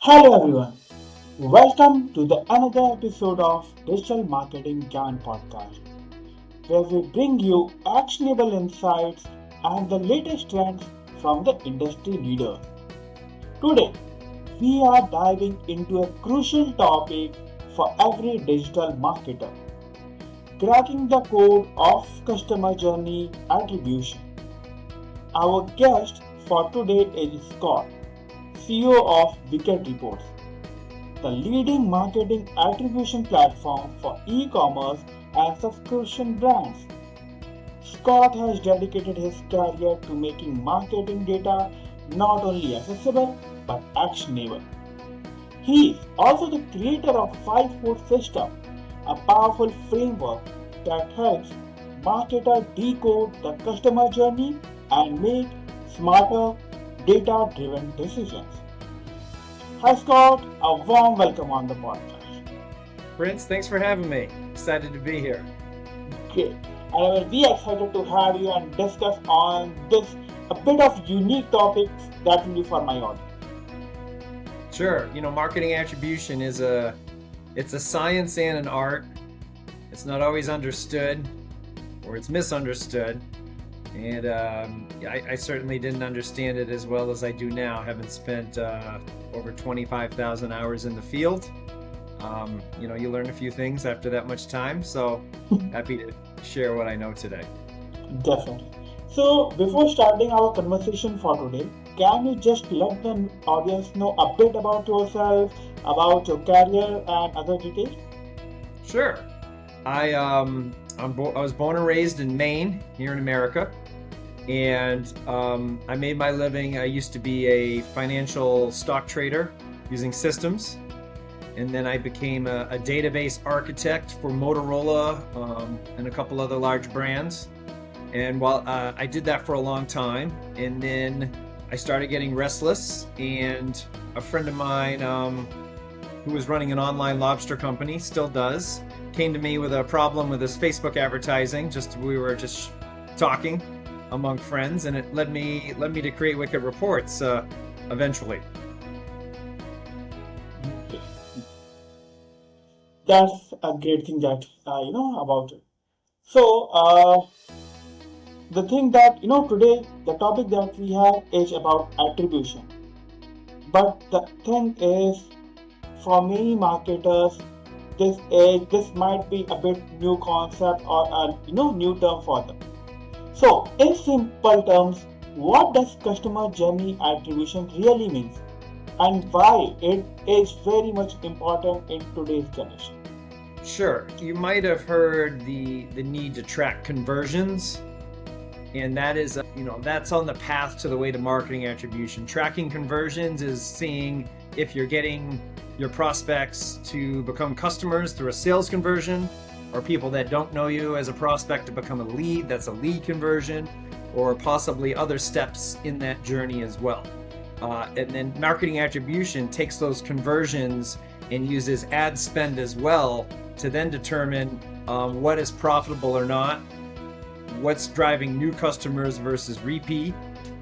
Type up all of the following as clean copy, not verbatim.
Hello everyone, welcome to the another episode of Digital Marketing Gyaan podcast, where we bring you actionable insights and the latest trends from the industry leaders. Today, we are diving into a crucial topic for every digital marketer: cracking the code of customer journey attribution. Our guest for today is Scott, CEO of Wicked Reports, the leading marketing attribution platform for e-commerce and subscription brands. Scott has dedicated his career to making marketing data not only accessible but actionable. He is also the creator of 5-4 System, a powerful framework that helps marketers decode the customer journey and make smarter, data-driven decisions. Hi Scott, a warm welcome on the podcast. Prince, thanks for having me. Excited to be here. Great. And I will be excited to have you and discuss on this a bit of unique topics that will be for my audience. Sure. Marketing attribution it's a science and an art. It's not always understood, or it's misunderstood. And I certainly didn't understand it as well as I do now, having spent over 25,000 hours in the field. You learn a few things after that much time, so happy to share what I know today. Definitely. So before starting our conversation for today, can you just let the audience know a bit about yourself, about your career and other details? Sure. I was born and raised in Maine, here in America, and I made my living. I used to be a financial stock trader using systems, and then I became a database architect for Motorola and a couple other large brands. And while I did that for a long time, and then I started getting restless, and a friend of mine who was running an online lobster company, still does, came to me with a problem with his Facebook advertising. We were just talking among friends, and it led me to create Wicked Reports eventually. That's a great thing that you know about it. So the thing that today the topic that we have is about attribution. But the thing is, for many marketers, this might be a bit new concept or a new term for them. So, in simple terms, what does customer journey attribution really means, and why it is very much important in today's generation? Sure. You might have heard the need to track conversions, and that is that's on the path to the way to marketing attribution. Tracking conversions is seeing if you're getting your prospects to become customers through a sales conversion, or people that don't know you as a prospect to become a lead, that's a lead conversion, or possibly other steps in that journey as well. And then marketing attribution takes those conversions and uses ad spend as well to then determine what is profitable or not, what's driving new customers versus repeat,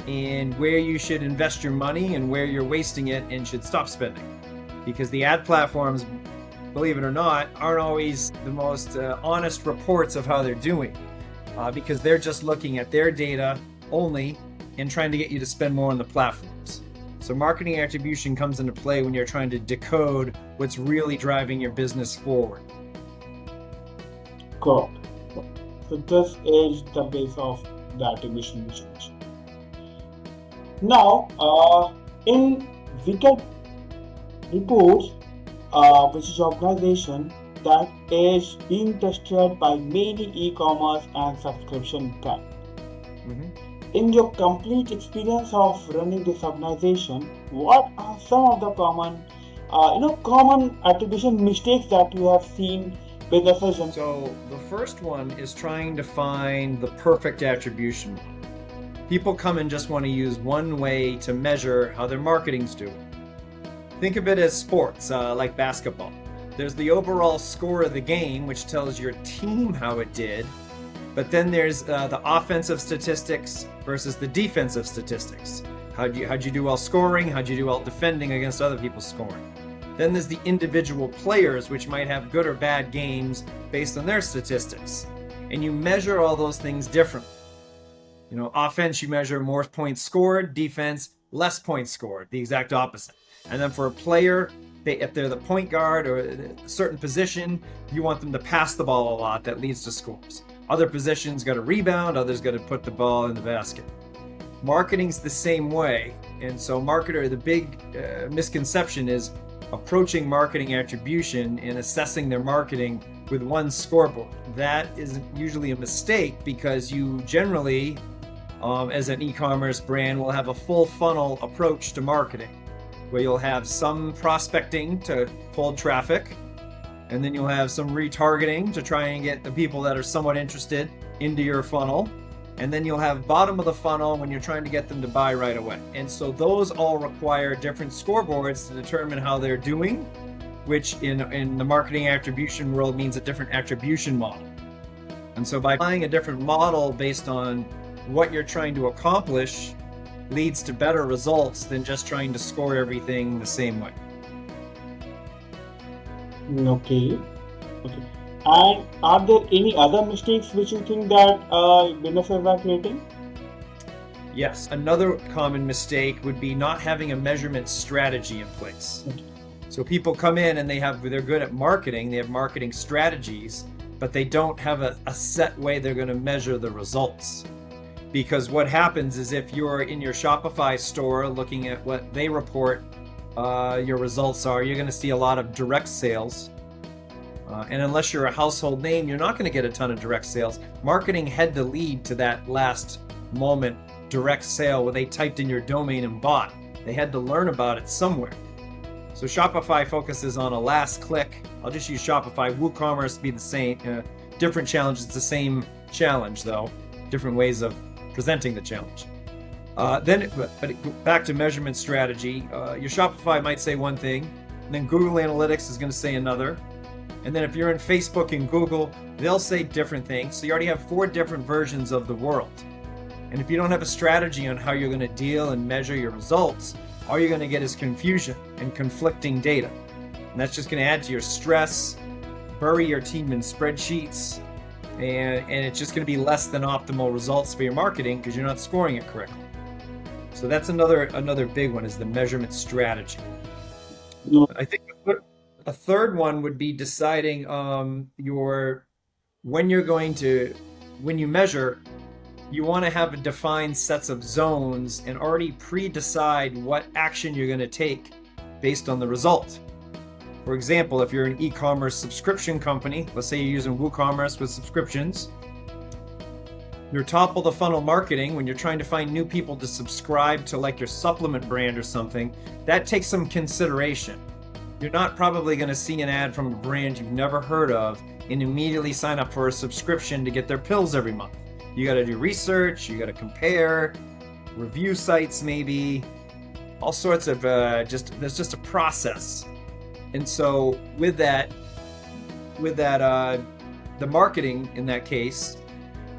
and where you should invest your money and where you're wasting it and should stop spending. Because the ad platforms, believe it or not, aren't always the most honest reports of how they're doing, because they're just looking at their data only and trying to get you to spend more on the platforms. So marketing attribution comes into play when you're trying to decode what's really driving your business forward. Correct. So this is the base of the attribution which you mentioned. Now, in Wicked Reports, which is an organization that is being tested by many e-commerce and subscription brands. In your complete experience of running this organization, what are some of the common attribution mistakes that you have seen with the session? So the first one is trying to find the perfect attribution. People come and just want to use one way to measure how their marketing's doing. Think of it as sports, like basketball. There's the overall score of the game, which tells your team how it did, but then there's the offensive statistics versus the defensive statistics. How'd you do while scoring? How'd you do while defending against other people's scoring? Then there's the individual players, which might have good or bad games based on their statistics. And you measure all those things differently. Offense, you measure more points scored, defense, less points scored, the exact opposite. And then for a player, if they're the point guard or a certain position, you want them to pass the ball a lot. That leads to scores. Other positions got to rebound, others got to put the ball in the basket. Marketing's the same way. And so the big misconception is approaching marketing attribution and assessing their marketing with one scoreboard. That is usually a mistake because you generally, as an e-commerce brand, will have a full funnel approach to marketing, where you'll have some prospecting to pull traffic, and then you'll have some retargeting to try and get the people that are somewhat interested into your funnel, and then you'll have bottom of the funnel when you're trying to get them to buy right away. And so those all require different scoreboards to determine how they're doing, which in the marketing attribution world means a different attribution model. And so by applying a different model based on what you're trying to accomplish leads to better results than just trying to score everything the same way. Okay. And are there any other mistakes which you think that businesses are creating? Yes. Another common mistake would be not having a measurement strategy in place. Okay. So people come in and they're good at marketing, they have marketing strategies, but they don't have a set way they're going to measure the results. Because what happens is if you're in your Shopify store looking at what they report your results are, you're going to see a lot of direct sales. And unless you're a household name, you're not going to get a ton of direct sales. Marketing had to lead to that last moment direct sale where they typed in your domain and bought. They had to learn about it somewhere. So Shopify focuses on a last click. I'll just use Shopify. WooCommerce be the same, different challenge. It's the same challenge though, different ways of presenting the challenge. But back to measurement strategy, your Shopify might say one thing, and then Google Analytics is going to say another. And then if you're in Facebook and Google, they'll say different things. So you already have 4 different versions of the world. And if you don't have a strategy on how you're going to deal and measure your results, all you're going to get is confusion and conflicting data. And that's just going to add to your stress, bury your team in spreadsheets, and it's just going to be less than optimal results for your marketing because you're not scoring it correctly. So that's another big one is the measurement strategy. No. I think a third one would be deciding when you measure, you want to have defined sets of zones and already pre-decide what action you're going to take based on the result. For example, if you're an e-commerce subscription company, let's say you're using WooCommerce with subscriptions, your top of the funnel marketing, when you're trying to find new people to subscribe to like your supplement brand or something, that takes some consideration. You're not probably going to see an ad from a brand you've never heard of and immediately sign up for a subscription to get their pills every month. You got to do research, you got to compare, review sites maybe, all sorts of there's just a process. And so with that, the marketing in that case,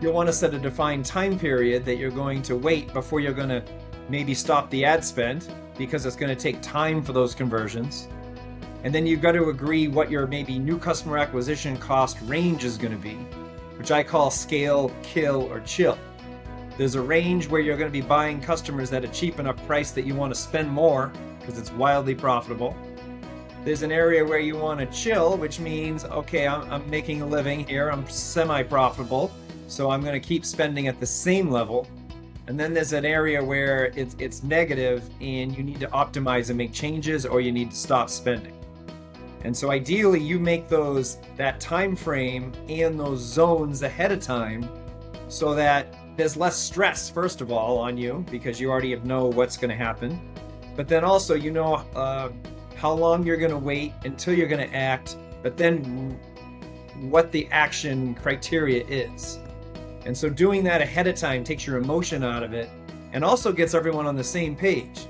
you'll want to set a defined time period that you're going to wait before you're going to maybe stop the ad spend because it's going to take time for those conversions. And then you've got to agree what your maybe new customer acquisition cost range is going to be, which I call scale, kill, or chill. There's a range where you're going to be buying customers at a cheap enough price that you want to spend more because it's wildly profitable. There's an area where you want to chill, which means, okay, I'm making a living here, I'm semi-profitable, so I'm going to keep spending at the same level. And then there's an area where it's negative and you need to optimize and make changes or you need to stop spending. And so ideally you make that time frame and those zones ahead of time so that there's less stress, first of all, on you because you already know what's going to happen. But then also you know how long you're going to wait until you're going to act, but then what the action criteria is. And so doing that ahead of time takes your emotion out of it and also gets everyone on the same page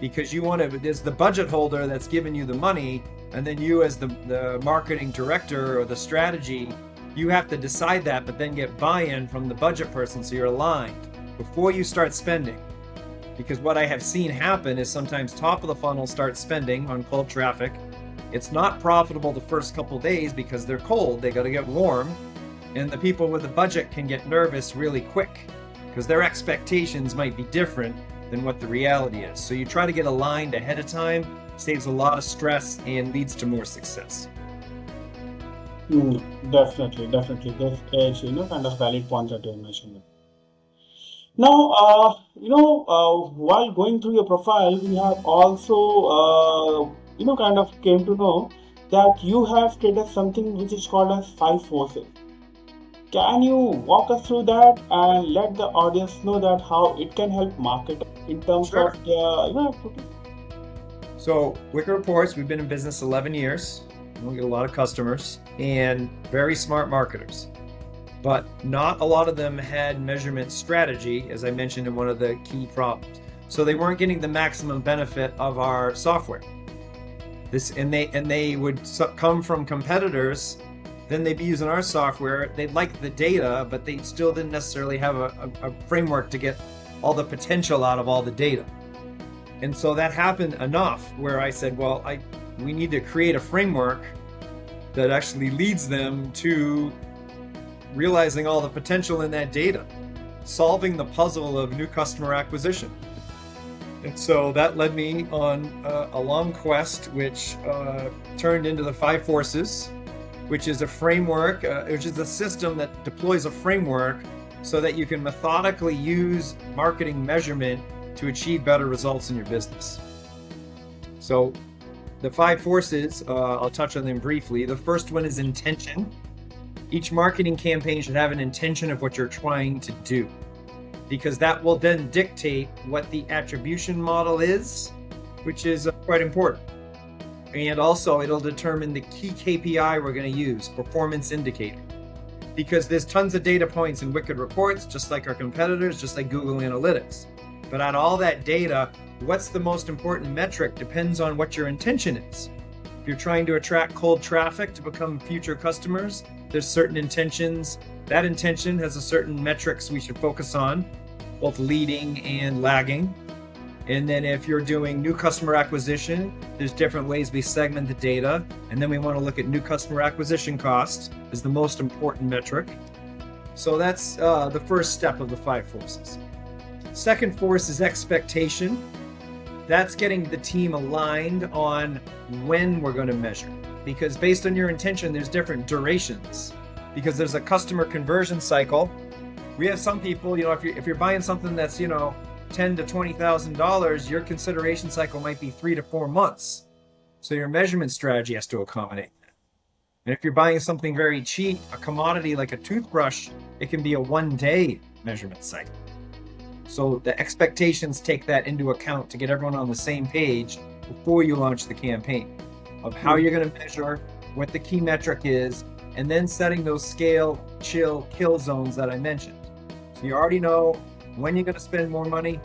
because there's the budget holder that's giving you the money, and then you as the marketing director or the strategy, you have to decide that, but then get buy-in from the budget person so you're aligned before you start spending. Because what I have seen happen is sometimes top of the funnel starts spending on cold traffic. It's not profitable the first couple days because they're cold, they got to get warm. And the people with the budget can get nervous really quick because their expectations might be different than what the reality is. So you try to get aligned ahead of time, saves a lot of stress and leads to more success. Definitely, definitely. This is, kind of valid point that you mentioned. Now, while going through your profile, we have also, kind of came to know that you have created something which is called as five forces. Can you walk us through that and let the audience know that how it can help market in terms Sure. of the, So Wicked Reports, we've been in business 11 years. We get a lot of customers and very smart marketers. But not a lot of them had measurement strategy, as I mentioned in one of the key problems. So they weren't getting the maximum benefit of our software. They would come from competitors, then they'd be using our software. They'd like the data, but they still didn't necessarily have a framework to get all the potential out of all the data. And so that happened enough where I said, well, we need to create a framework that actually leads them to realizing all the potential in that data, solving the puzzle of new customer acquisition. And so that led me on a long quest, which turned into the five forces, which is a framework, which is a system that deploys a framework so that you can methodically use marketing measurement to achieve better results in your business. So the five forces, I'll touch on them briefly. The first one is intention. Each marketing campaign should have an intention of what you're trying to do, because that will then dictate what the attribution model is, which is quite important. And also it'll determine the key KPI we're going to use, performance indicator, because there's tons of data points in Wicked Reports, just like our competitors, just like Google Analytics. But out of all that data, what's the most important metric depends on what your intention is. If you're trying to attract cold traffic to become future customers, there's certain intentions. That intention has a certain metrics we should focus on, both leading and lagging. And then if you're doing new customer acquisition, there's different ways we segment the data. And then we want to look at new customer acquisition cost is the most important metric. So that's the first step of the five forces. Second force is expectation. That's getting the team aligned on when we're going to measure. Because based on your intention, there's different durations. Because there's a customer conversion cycle. We have some people, if you're buying something that's, $10,000 to $20,000, your consideration cycle might be 3 to 4 months. So your measurement strategy has to accommodate that. And if you're buying something very cheap, a commodity like a toothbrush, it can be a 1-day measurement cycle. So the expectations take that into account to get everyone on the same page before you launch the campaign of how you're going to measure, what the key metric is, and then setting those scale, chill, kill zones that I mentioned. So you already know when you're going to spend more money,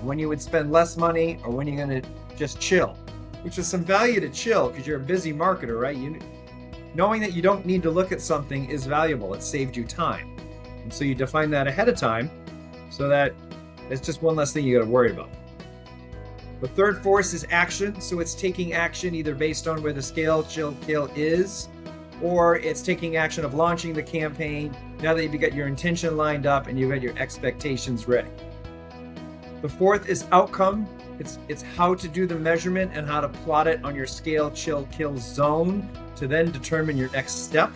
when you would spend less money, or when you're going to just chill, which is some value to chill because you're a busy marketer, right? Knowing that you don't need to look at something is valuable. It saved you time. And so you define that ahead of time so that it's just one less thing you got to worry about. The third force is action. So it's taking action either based on where the scale, chill, kill is, or it's taking action of launching the campaign now that you've got your intention lined up and you've got your expectations ready. The fourth is outcome. It's how to do the measurement and how to plot it on your scale, chill, kill zone to then determine your next step.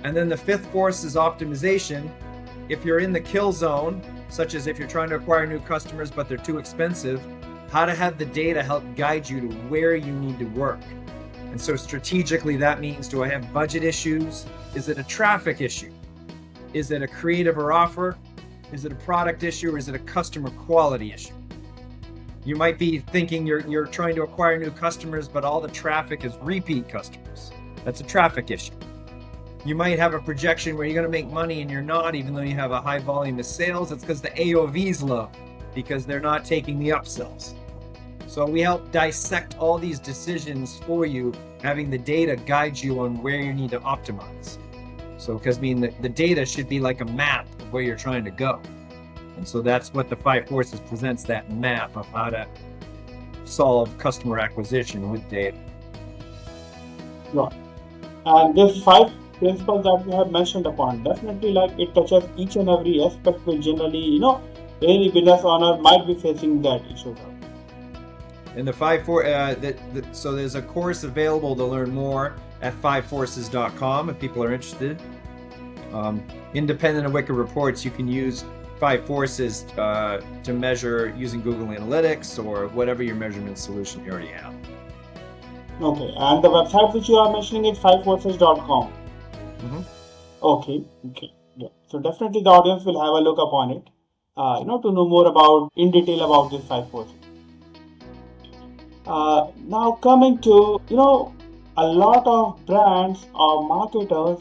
And then the fifth force is optimization. If you're in the kill zone, such as if you're trying to acquire new customers but they're too expensive, how to have the data help guide you to where you need to work. And so strategically, that means, do I have budget issues? Is it a traffic issue? Is it a creative or offer? Is it a product issue, or is it a customer quality issue? You might be thinking you're trying to acquire new customers, but all the traffic is repeat customers. That's a traffic issue. You might have a projection where you're going to make money and you're not, even though you have a high volume of sales. It's because the AOV is low, because they're not taking the upsells. So we help dissect all these decisions for you, having the data guide you on where you need to optimize. So because the data should be like a map of where you're trying to go. And so that's what the 5 Forces presents, that map of how to solve customer acquisition with data. Right. And these five principles that we have mentioned upon, definitely like it touches each and every aspect which generally, any business owner might be facing that issue. And the 5 so there's a course available to learn more at 5forces.com if people are interested. Independent of Wicked Reports, you can use 5 Forces to measure using Google Analytics or whatever your measurement solution you already have. Okay, and the website which you are mentioning is 5forces.com. Mm-hmm. Okay. Yeah. So definitely the audience will have a look upon it, to know more in detail about this 5 Forces. Now coming to, a lot of brands or marketers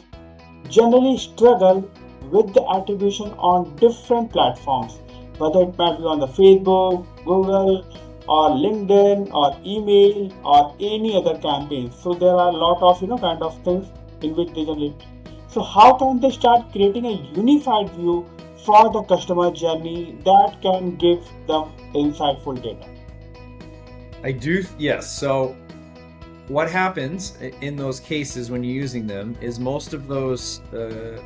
generally struggle with the attribution on different platforms, whether it might be on the Facebook, Google, or LinkedIn, or email, or any other campaigns. So there are a lot of kind of things in which they generate. So how can they start creating a unified view for the customer journey that can give them insightful data? Yes. So what happens in those cases when you're using them is most of those,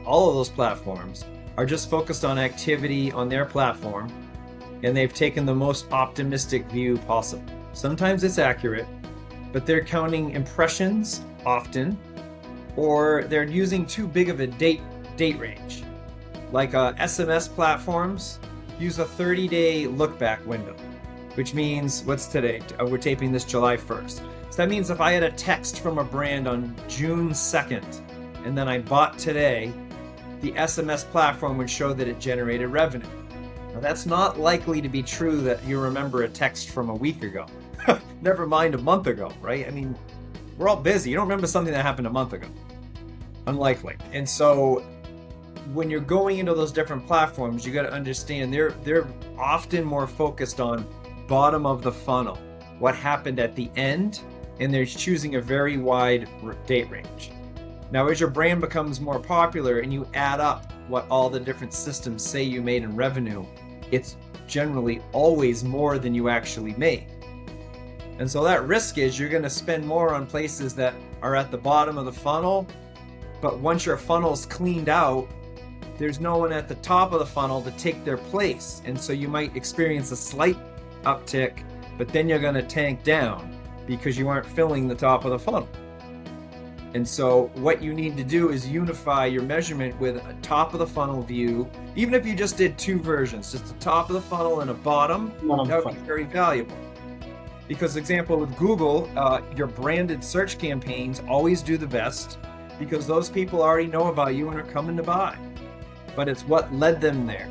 all of those platforms are just focused on activity on their platform, and they've taken the most optimistic view possible. Sometimes it's accurate, but they're counting impressions often, or they're using too big of a date range. Like SMS platforms use a 30-day look-back window, which means, what's today? We're taping this July 1st. So that means if I had a text from a brand on June 2nd, and then I bought today, the SMS platform would show that it generated revenue. Now that's not likely to be true that you remember a text from a week ago. Never mind a month ago, right? I mean, we're all busy. You don't remember something that happened a month ago. Unlikely. And so when you're going into those different platforms, you got to understand they're often more focused on bottom of the funnel, what happened at the end, and they're choosing a very wide date range. Now, as your brand becomes more popular and you add up what all the different systems say you made in revenue, it's generally always more than you actually made. And so that risk is you're going to spend more on places that are at the bottom of the funnel, but once your funnel's cleaned out, there's no one at the top of the funnel to take their place. And so you might experience a slight uptick, but then you're going to tank down because you aren't filling the top of the funnel. And so what you need to do is unify your measurement with a top of the funnel view. Even if you just did 2 versions, just a top of the funnel and a bottom, that would be very valuable. Because, example, with Google, your branded search campaigns always do the best because those people already know about you and are coming to buy. But it's what led them there.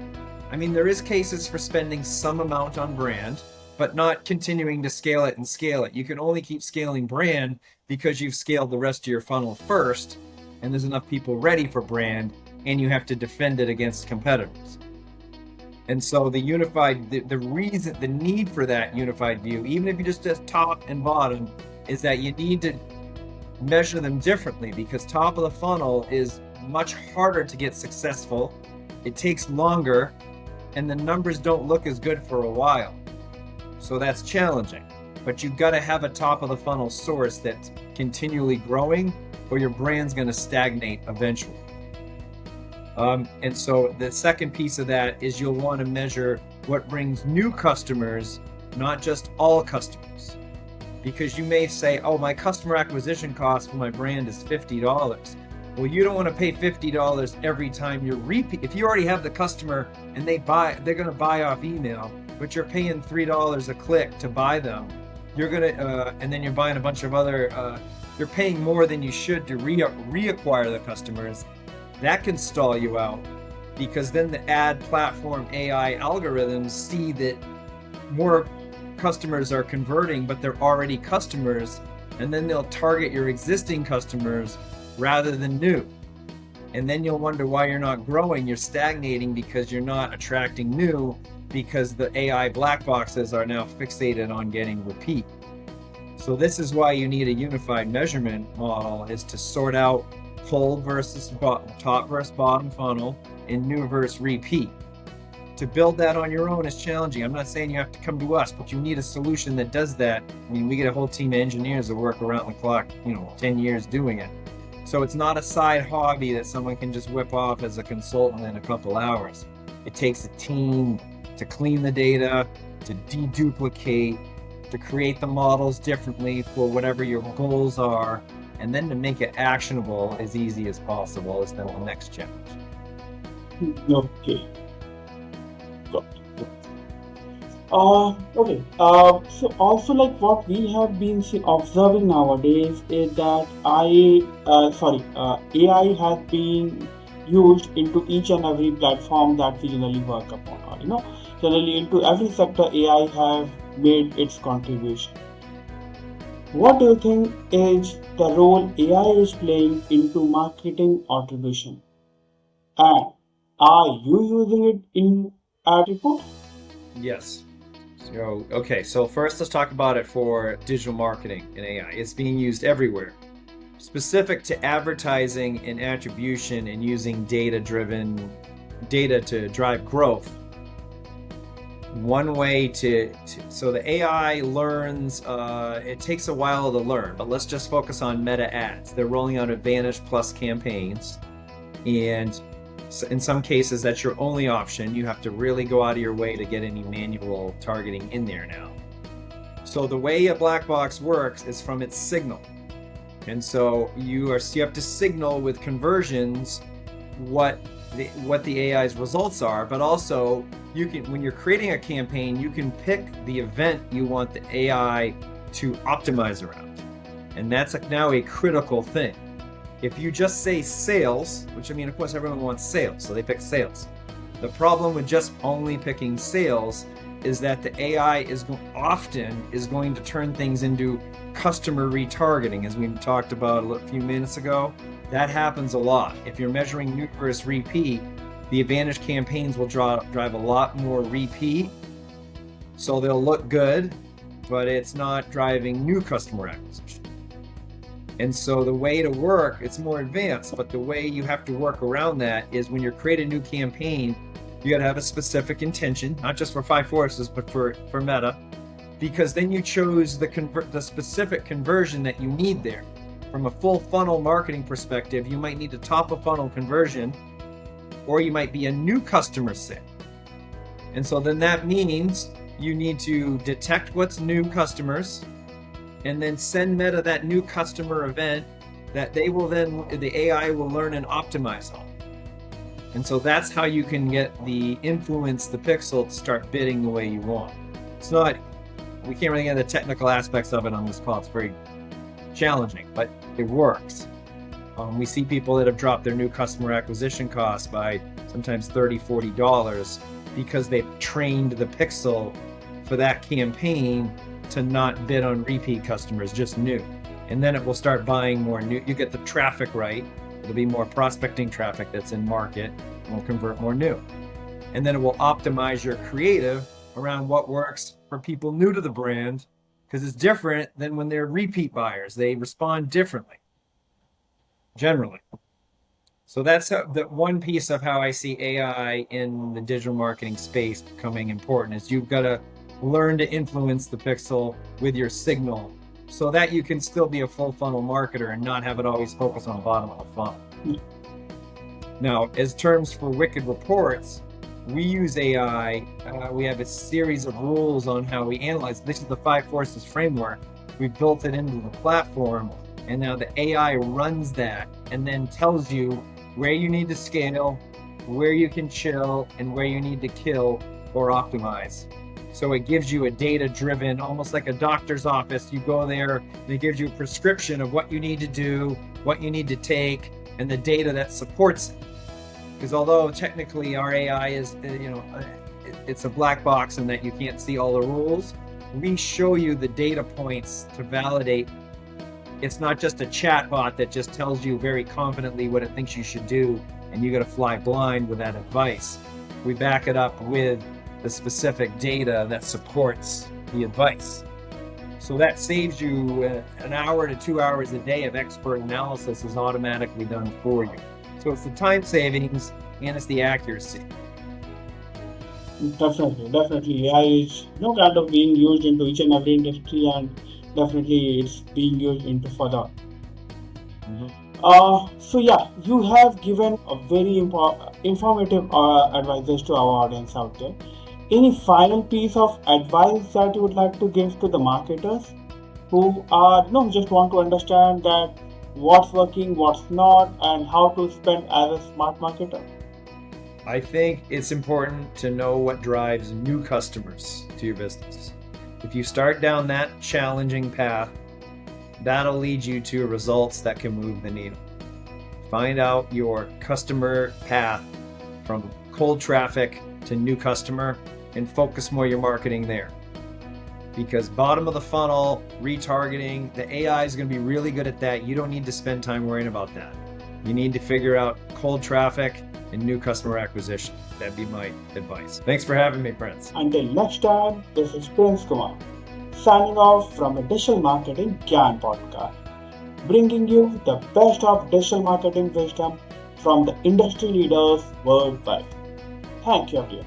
I mean, there is cases for spending some amount on brand, but not continuing to scale it. You can only keep scaling brand because you've scaled the rest of your funnel first, and there's enough people ready for brand, and you have to defend it against competitors. And so the need for that unified view, even if you just do top and bottom, is that you need to measure them differently because top of the funnel is much harder to get successful. It takes longer, and the numbers don't look as good for a while. So that's challenging. But you've got to have a top of the funnel source that's continually growing, or your brand's going to stagnate eventually. And so the second piece of that is you'll want to measure what brings new customers, not just all customers. Because you may say, oh, my customer acquisition cost for my brand is $50. Well, you don't want to pay $50 every time you repeat. If you already have the customer and they're going to buy off email, but you're paying $3 a click to buy them, you're going to, and then you're buying a bunch of other, you're paying more than you should to reacquire the customers. That can stall you out because then the ad platform AI algorithms see that more customers are converting, but they're already customers, and then they'll target your existing customers rather than new. And then you'll wonder why you're not growing. You're stagnating because you're not attracting new, because the AI black boxes are now fixated on getting repeat. So this is why you need a unified measurement model, is to sort out full versus top versus bottom funnel and new versus repeat. To build that on your own is challenging. I'm not saying you have to come to us, but you need a solution that does that. I mean, we get a whole team of engineers that work around the clock, 10 years doing it. So it's not a side hobby that someone can just whip off as a consultant in a couple hours. It takes a team to clean the data, to deduplicate, to create the models differently for whatever your goals are, and then to make it actionable as easy as possible is then the next challenge. Okay. Okay. So also like what we have been observing nowadays is that AI has been used into each and every platform that we generally work upon. Or, generally into every sector, AI have made its contribution. What do you think is the role AI is playing into marketing attribution? And are you using it in ad report? Yes. So first let's talk about it for digital marketing and AI. It's being used everywhere. Specific to advertising and attribution and using data to drive growth. One way so the AI learns, it takes a while to learn, but let's just focus on meta ads. They're rolling out Advantage Plus campaigns, and in some cases that's your only option. You have to really go out of your way to get any manual targeting in there now. So the way a black box works is from its signal. And so you have to signal with conversions what the AI's results are, but also when you're creating a campaign, you can pick the event you want the AI to optimize around. And that's now a critical thing. If you just say sales, which of course everyone wants sales, so they pick sales. The problem with just only picking sales is that the AI often is going to turn things into customer retargeting, as we talked about a few minutes ago. That happens a lot. If you're measuring new versus repeat, the Advantage campaigns will drive a lot more repeat, so they'll look good, but it's not driving new customer acquisition. And so the way to work, it's more advanced, but the way you have to work around that is when you're creating a new campaign, you got to have a specific intention, not just for Five Forces, but for Meta, because then you chose the specific conversion that you need there. From a full funnel marketing perspective, you might need a top of funnel conversion, or you might be a new customer sale. And so then that means you need to detect what's new customers, and then send Meta that new customer event that the AI will learn and optimize on. And so that's how you can influence the pixel to start bidding the way you want. We can't really get into the technical aspects of it on this call. It's very challenging, but it works. We see people that have dropped their new customer acquisition costs by sometimes $30, $40 because they've trained the pixel for that campaign to not bid on repeat customers, just new. And then it will start buying more new. You get the traffic right. It'll be more prospecting traffic that's in market and will convert more new. And then it will optimize your creative around what works for people new to the brand, because it's different than when they're repeat buyers. They respond differently, generally. So that's the one piece of how I see AI in the digital marketing space becoming important, is you've got to learn to influence the pixel with your signal so that you can still be a full funnel marketer and not have it always focus on the bottom of the funnel. Now, as terms for Wicked Reports, we use AI. We have a series of rules on how we analyze. This is the Five Forces framework. We built it into the platform, and now the AI runs that and then tells you where you need to scale, where you can chill, and where you need to kill or optimize. So it gives you a data-driven, almost like a doctor's office. You go there, and it gives you a prescription of what you need to do, what you need to take, and the data that supports it. Because although technically our AI is, it's a black box in that you can't see all the rules, we show you the data points to validate. It's not just a chat bot that just tells you very confidently what it thinks you should do, and you got to fly blind with that advice. We back it up with the specific data that supports the advice. So that saves you an hour to 2 hours a day of expert analysis is automatically done for you. So it's the time savings and it's the accuracy. Definitely. AI is kind of being used into each and every industry, and definitely it's being used into further. Mhm. So yeah, you have given a very informative advices to our audience out there. Any final piece of advice that you would like to give to the marketers who are just want to understand that what's working, what's not, and how to spend as a smart marketer? I think it's important to know what drives new customers to your business. If you start down that challenging path, that'll lead you to results that can move the needle. Find out your customer path from cold traffic to new customer and focus more your marketing there. Because bottom of the funnel, retargeting, the AI is going to be really good at that. You don't need to spend time worrying about that. You need to figure out cold traffic and new customer acquisition. That'd be my advice. Thanks for having me, Prince. Until next time, this is Prince Kumar, signing off from a Digital Marketing Gyaan podcast, bringing you the best of digital marketing wisdom from the industry leaders worldwide. Thank you, everyone.